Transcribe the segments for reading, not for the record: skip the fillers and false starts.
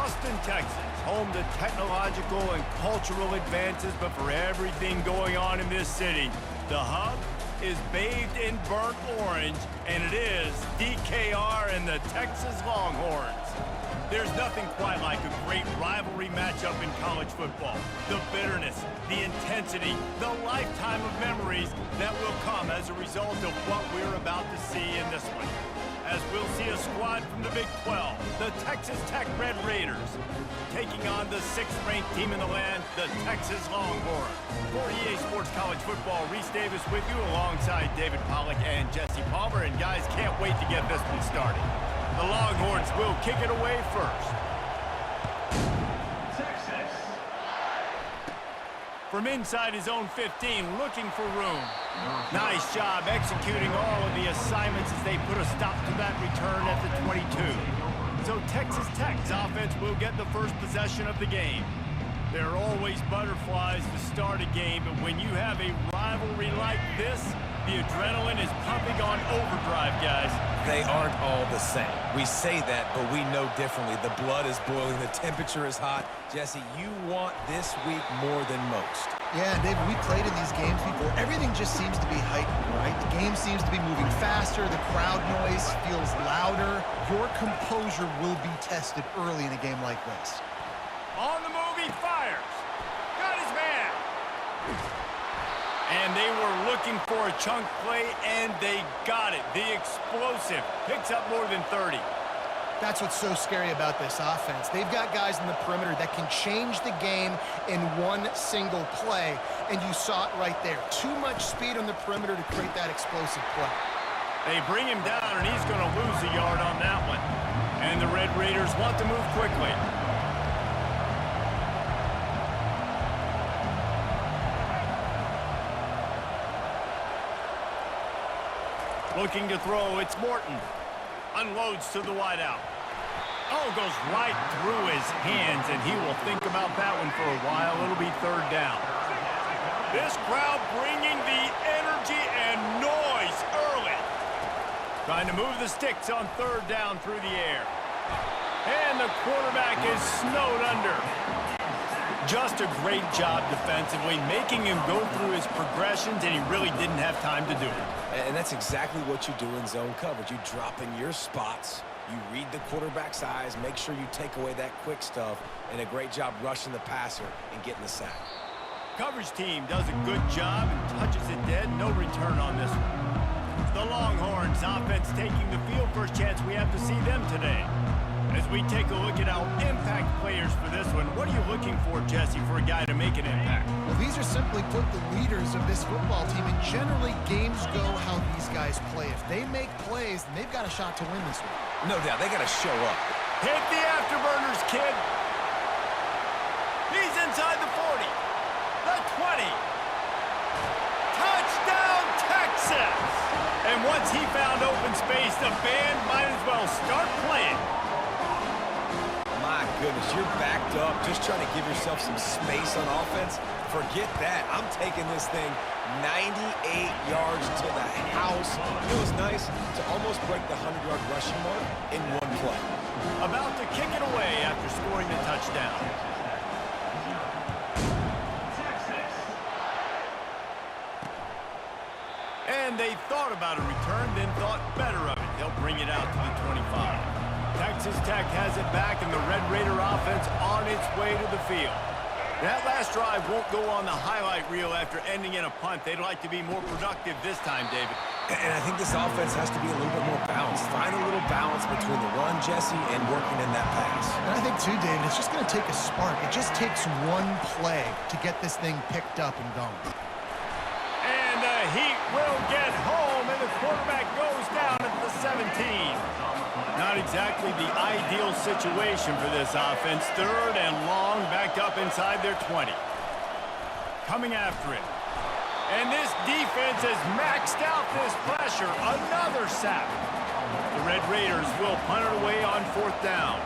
Austin, Texas, home to technological and cultural advances, but for everything going on in this city, the hub is bathed in burnt orange, and it is DKR and the Texas Longhorns. There's nothing quite like a great rivalry matchup in college football. The bitterness, the intensity, the lifetime of memories that will come as a result of what we're about to see in this one. As we'll see a squad from the Big 12, the Texas Tech Red Raiders, taking on the 6th-ranked team in the land, the Texas Longhorns. For EA Sports College Football, Reese Davis with you alongside David Pollack and Jesse Palmer. And guys, can't wait to get this one started. The Longhorns will kick it away first. Texas. From inside his own 15, looking for room. Nice job executing all of the assignments as they put a stop to that return at the 22. So Texas Tech's offense will get the first possession of the game. There are always butterflies to start a game, but when you have a rivalry like this, the adrenaline is pumping on overdrive, guys. They aren't all the same. We say that, but we know differently. The blood is boiling. The temperature is hot. Jesse, you want this week more than most. Yeah, David, we played in these games before. Everything just seems to be heightened, right? The game seems to be moving faster. The crowd noise feels louder. Your composure will be tested early in a game like this. On the move, he fires. Got his man. And they were looking for a chunk play, and they got it. The explosive picks up more than 30. That's what's so scary about this offense. They've got guys in the perimeter that can change the game in one single play, and you saw it right there. Too much speed on the perimeter to create that explosive play. They bring him down, and he's going to lose a yard on that one. And the Red Raiders want to move quickly. Looking to throw, it's Morton. Unloads to the wideout. Oh, goes right through his hands, and he will think about that one for a while. It'll be 3rd down. This crowd bringing the energy and noise early. Trying to move the sticks on 3rd down through the air. And the quarterback is snowed under. Just a great job defensively, making him go through his progressions, and he really didn't have time to do it. And that's exactly what you do in zone coverage. You drop in your spots, you read the quarterback's eyes, make sure you take away that quick stuff, and a great job rushing the passer and getting the sack. Coverage team does a good job and touches it dead. No return on this one. The Longhorns offense taking the field. First chance we have to see them today. As we take a look at our impact players for this one, what are you looking for, Jesse, for a guy to make an impact? Well, these are simply put the leaders of this football team, and generally games go how these guys play. If they make plays, then they've got a shot to win this one. No doubt, they got to show up. Hit the afterburners, kid. He's inside the 40, the 20. Touchdown, Texas! And once he found open space, the band might as well start playing. My goodness, you're backed up, just trying to give yourself some space on offense. Forget that. I'm taking this thing 98 yards to the house. It was nice to almost break the 100-yard rushing mark in one play. About to kick it away after scoring the touchdown. And they thought about a return, then thought better of it. They'll bring it out to the 25. Texas Tech has it back, and the Red Raider offense on its way to the field. That last drive won't go on the highlight reel after ending in a punt. They'd like to be more productive this time, David. And I think this offense has to be a little bit more balanced. Find a little balance between the run, Jesse, and working in that pass. And I think, too, David, it's just going to take a spark. It just takes one play to get this thing picked up and going. And the Heat will get home, and the quarterback goes down at the 17. Not exactly the ideal situation for this offense. 3rd and long, backed up inside their 20. Coming after it. And this defense has maxed out this pressure. Another sack. The Red Raiders will punt it away on 4th down.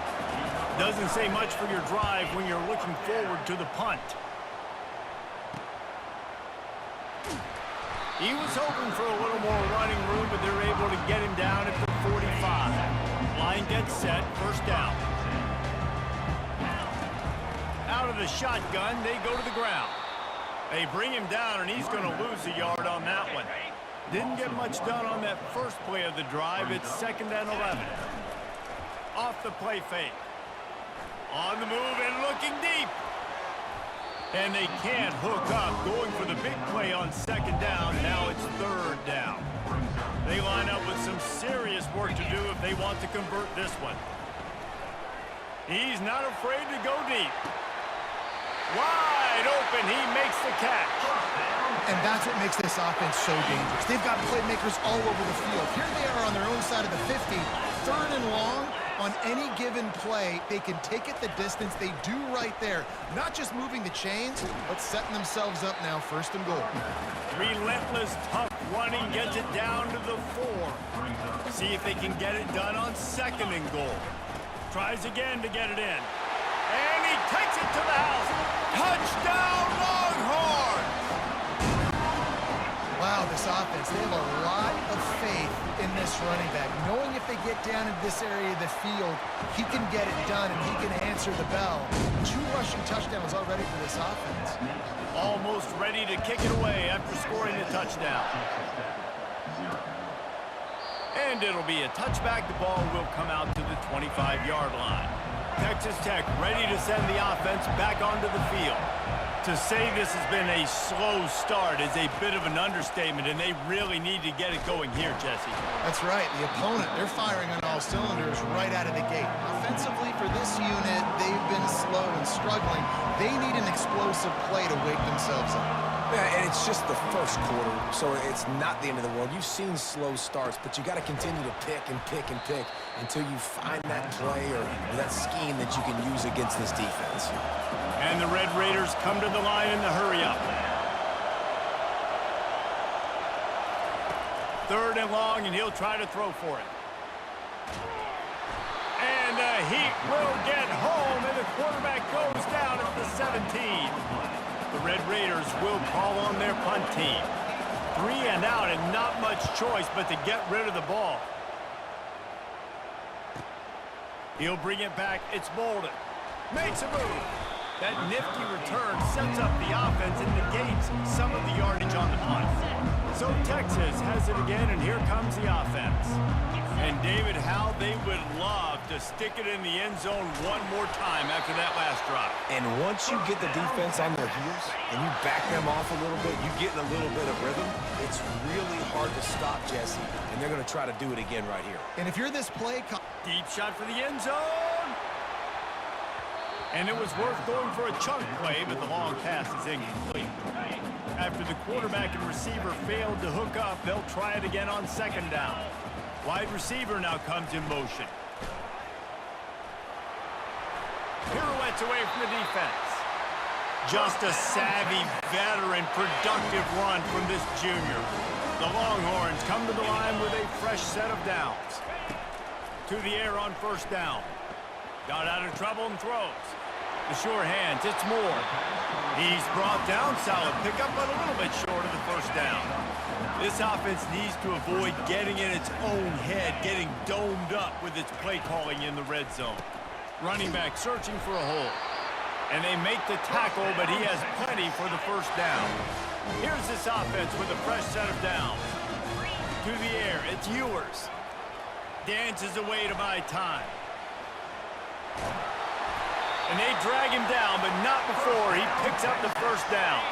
Doesn't say much for your drive when you're looking forward to the punt. He was hoping for a little more running room, but they're able to get him down at the 45. Line gets set, 1st down. out of the shotgun, they go to the ground. They bring him down, and he's going to lose a yard on that one. Didn't get much done on that first play of the drive. It's 2nd and 11. Off the play fake. On the move and looking deep. And they can't hook up. Going for the big play on 2nd down. Now it's 3rd down. They line up with some serious work to do if they want to convert this one. He's not afraid to go deep. Wide open, he makes the catch. And that's what makes this offense so dangerous. They've got playmakers all over the field. Here they are on their own side of the 50, 3rd and long. On any given play, they can take it the distance. They do right there. Not just moving the chains, but setting themselves up now, 1st and goal. Relentless, tough running, gets it down to the 4. See if they can get it done on 2nd and goal. Tries again to get it in. And he takes it to the house. Touchdown, Longhorns! Wow, this offense, they have a lot of faith in this running back. Knowing if they get down in this area of the field, he can get it done and he can answer the bell. 2 rushing touchdowns already for this offense. Almost ready to kick it away after scoring the touchdown. And it'll be a touchback. The ball will come out to the 25-yard line. Texas Tech ready to send the offense back onto the field. To say this has been a slow start is a bit of an understatement, and they really need to get it going here, Jesse. That's right. The opponent, they're firing on all cylinders right out of the gate. Offensively, for this unit, they've been slow and struggling. They need an explosive play to wake themselves up. Yeah, and it's just the first quarter, so it's not the end of the world. You've seen slow starts, but you got to continue to pick and pick and pick until you find that play or that scheme that you can use against this defense. And the Red Raiders come to the line in the hurry-up. 3rd and long, and he'll try to throw for it. And the Heat will get home, and the quarterback goes down at the 17. The Red Raiders will call on their punt team. 3 and out, and not much choice but to get rid of the ball. He'll bring it back. It's Bolden. Makes a move. That nifty return sets up the offense and negates some of the yardage on the punt. So Texas has it again, and here comes the offense. And David, how they would love to stick it in the end zone one more time after that last drive. And once you get the defense on their heels and you back them off a little bit, you get in a little bit of rhythm, it's really hard to stop, Jesse. And they're going to try to do it again right here. And if you're this play... Deep shot for the end zone. And it was worth going for a chunk play, but the long pass is incomplete. After the quarterback and receiver failed to hook up, they'll try it again on 2nd down. Wide receiver now comes in motion. Pirouettes away from the defense. Just a savvy, veteran, productive run from this junior. The Longhorns come to the line with a fresh set of downs. To the air on 1st down. Got out of trouble and throws. The sure hands, it's Moore. He's brought down, solid pickup, but a little bit short of the 1st down. This offense needs to avoid getting in its own head, getting domed up with its play calling in the red zone. Running back searching for a hole. And they make the tackle, but he has plenty for the 1st down. Here's this offense with a fresh set of downs. To the air, it's Ewers. Dances away to buy time. And they drag him down, but not before he picks up the 1st down.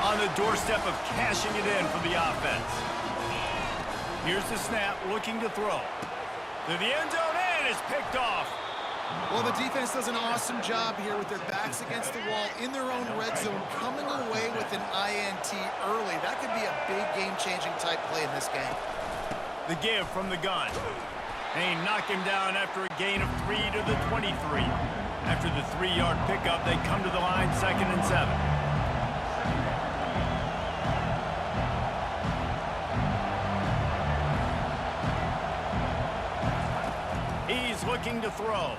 On the doorstep of cashing it in for the offense. Here's the snap, looking to throw. To the end zone, and it's picked off. Well, the defense does an awesome job here with their backs against the wall in their own red zone, coming away with an INT early. That could be a big game-changing type play in this game. The give from the gun. They knock him down after a gain of 3 to the 23. After the 3-yard pickup, they come to the line 2nd and 7. He's looking to throw.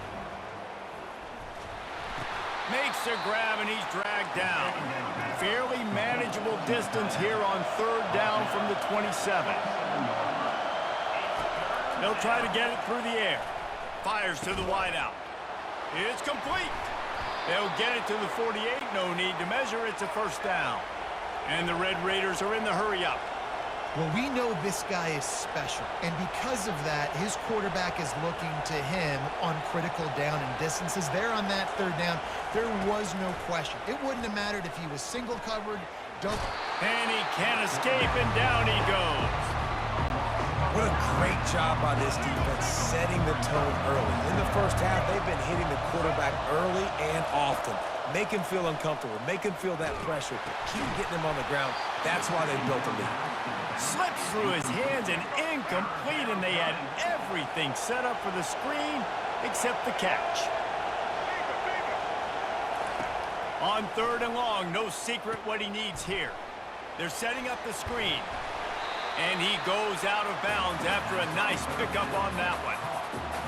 Makes a grab, and he's dragged down. Fairly manageable distance here on 3rd down from the 27. They'll try to get it through the air. Fires to the wideout. It's complete. They'll get it to the 48. No need to measure. It's a first down. And the Red Raiders are in the hurry-up. Well, we know this guy is special, and because of that, his quarterback is looking to him on critical down and distances. There on that third down, there was no question. It wouldn't have mattered if he was single covered, double. And he can't escape, and down he goes. What a great job by this defense setting the tone early. In the first half, they've been hitting the quarterback early and often. Make him feel uncomfortable. Make him feel that pressure. Keep getting him on the ground. That's why they built a lead. Slips through his hands and incomplete, and they had everything set up for the screen except the catch. On third and long, no secret what he needs here. They're setting up the screen. And he goes out of bounds after a nice pickup on that one.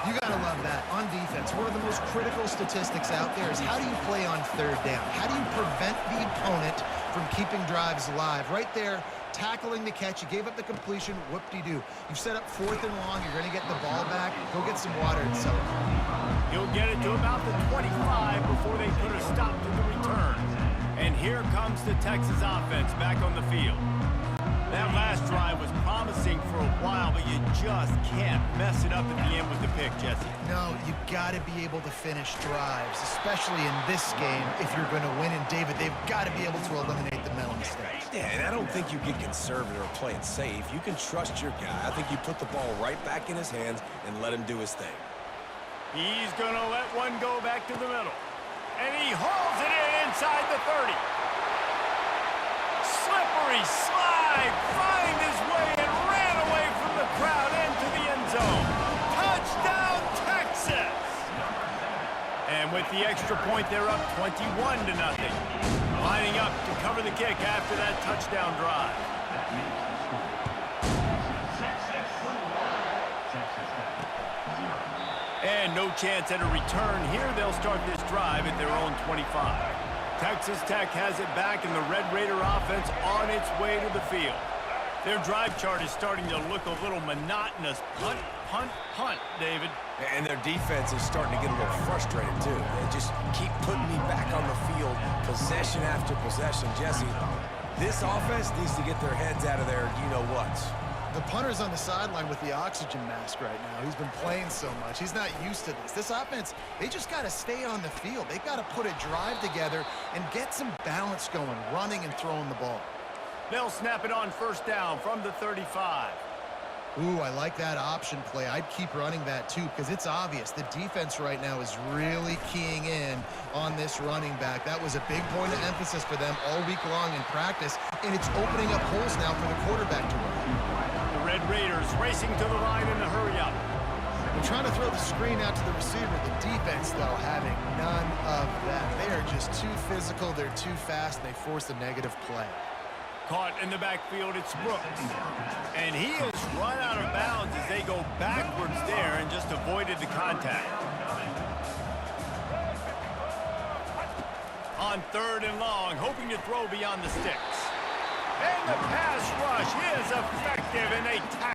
You gotta love that. On defense, one of the most critical statistics out there is how do you play on third down? How do you prevent the opponent from keeping drives alive? Right there, tackling the catch. You gave up the completion. Whoop-de-doo. You've set up fourth and long. You're going to get the ball back. Go get some water and celebrate. He'll get it to about the 25 before they put a stop to the return. And here comes the Texas offense back on the field. That last drive was promising for a while, but you just can't mess it up at the end with the pick, Jesse. No, you've got to be able to finish drives, especially in this game if you're going to win. And, David, they've got to be able to eliminate the mental mistakes. Yeah, and I don't think you get conservative or play it safe. You can trust your guy. I think you put the ball right back in his hands and let him do his thing. He's going to let one go back to the middle. And he hauls it in inside the 30. Slippery slide, find his way and ran away from the crowd into the end zone. Touchdown, Texas! And with the extra point, they're up 21-0. Lining up to cover the kick after that touchdown drive. And no chance at a return here. They'll start this drive at their own 25. Texas Tech has it back, and the Red Raider offense on its way to the field. Their drive chart is starting to look a little monotonous. Punt, punt, punt, David. And their defense is starting to get a little frustrated, too. They just keep putting me back on the field, possession after possession. Jesse, this offense needs to get their heads out of their you-know-whats. The punter's on the sideline with the oxygen mask right now. He's been playing so much. He's not used to this. This offense, they just got to stay on the field. They've got to put a drive together and get some balance going, running and throwing the ball. They'll snap it on first down from the 35. Ooh, I like that option play. I'd keep running that, too, because it's obvious. The defense right now is really keying in on this running back. That was a big point of emphasis for them all week long in practice, and it's opening up holes now for the quarterback to run. Red Raiders racing to the line in the hurry-up. They're trying to throw the screen out to the receiver. The defense, though, having none of that. They are just too physical. They're too fast. They force a negative play. Caught in the backfield, it's Brooks. And he is run out of bounds as they go backwards there and just avoided the contact. On third and long, hoping to throw beyond the sticks. And the pass rush is effective, and they tackle.